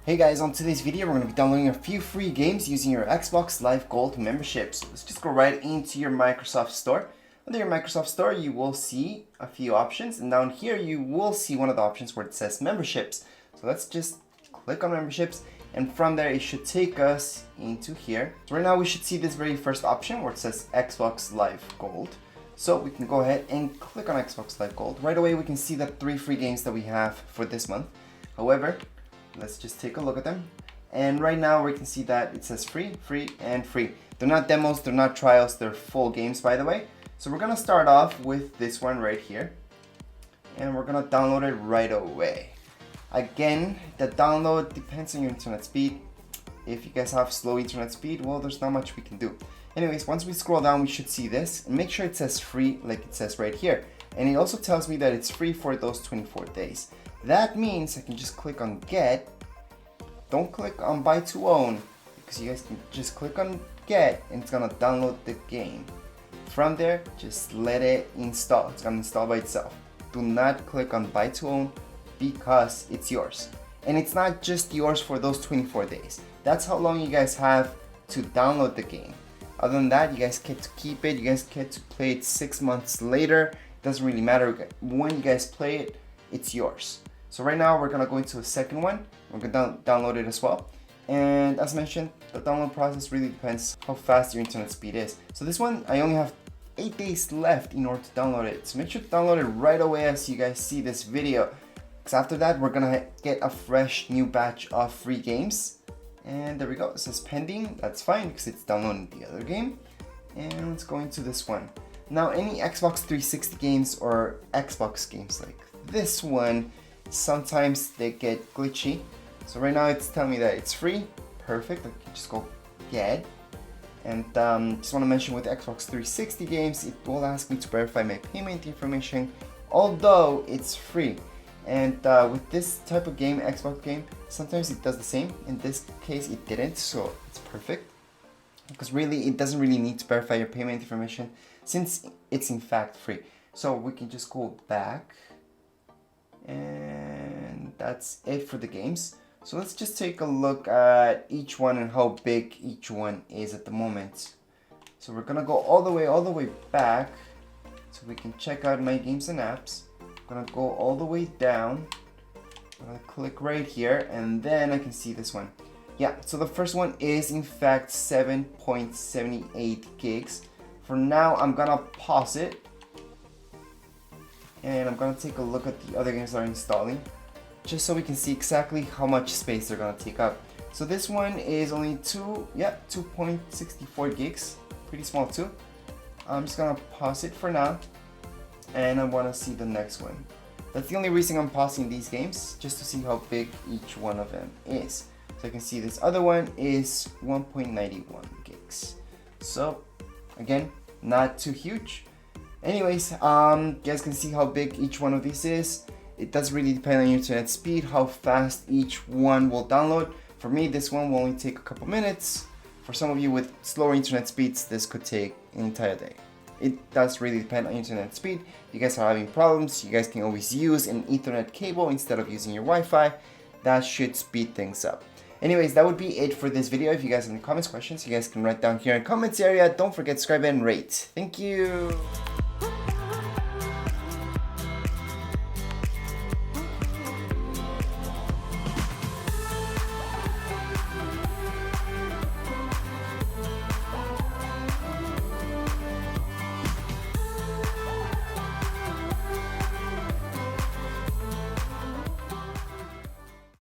Hey guys, on today's video we're going to be downloading a few free games using your Xbox Live Gold membership. So let's just go right into your Microsoft Store. Under your Microsoft Store you will see a few options, and down here you will see one of the options where it says memberships. So let's just click on memberships, and from there it should take us into here. So right now we should see this very first option where it says Xbox Live Gold. So we can go ahead and click on Xbox Live Gold. Right away we can see the 3 free games that we have for this month. However, let's just take a look at them. And right now we can see that it says free, free, and free. They're not demos, they're not trials, they're full games, by the way. So we're gonna start off with this one right here. And we're gonna download it right away. Again, the download depends on your internet speed. If you guys have slow internet speed, well, there's not much we can do. Anyways, once we scroll down, we should see this. And make sure it says free like it says right here. And it also tells me that it's free for those 24 days. That means I can just click on get. Don't click on buy to own, because you guys can just click on get and it's gonna download the game. From there, just let it install. It's gonna install by itself. Do not click on buy to own because it's yours. And it's not just yours for those 24 days. That's how long you guys have to download the game. Other than that, you guys get to keep it. You guys get to play it 6 months later. It doesn't really matter. When you guys play it, it's yours. So right now we're gonna go into a second one. We're gonna download it as well. And as mentioned, the download process really depends how fast your internet speed is. So this one, I only have 8 days left in order to download it. So make sure to download it right away as you guys see this video. Because after that, we're gonna get a fresh new batch of free games. And there we go, it says pending. That's fine because it's downloading the other game. And let's go into this one. Now, any Xbox 360 games or Xbox games like this one, sometimes they get glitchy. So right now it's telling me that it's free. Perfect. I can just go get. And just want to mention with Xbox 360 games, it will ask me to verify my payment information, although it's free. And with this type of game, Xbox game, sometimes it does the same. In this case it didn't, so it's perfect. Because really it doesn't really need to verify your payment information since it's in fact free. So we can just go back. And that's it for the games. So let's just take a look at each one and how big each one is at the moment. So we're gonna go all the way back so we can check out my games and apps. I'm gonna go all the way down. I'm gonna click right here and then I can see this one. Yeah, so the first one is in fact 7.78 gigs. For now, I'm gonna pause it. And I'm gonna take a look at the other games that are installing, just so we can see exactly how much space they're gonna take up. So this one is only 2.64 gigs, pretty small too. I'm just gonna pause it for now, and I wanna see the next one. That's the only reason I'm pausing these games, just to see how big each one of them is. So I can see this other one is 1.91 gigs. So again, not too huge. Anyways, you guys can see how big each one of these is. It does really depend on your internet speed, how fast each one will download. For me, this one will only take a couple minutes. For some of you with slower internet speeds, this could take an entire day. It does really depend on internet speed. If you guys are having problems, you guys can always use an Ethernet cable instead of using your Wi-Fi. That should speed things up. Anyways, that would be it for this video. If you guys have any comments, questions, you guys can write down here in the comments area. Don't forget to subscribe and rate. Thank you.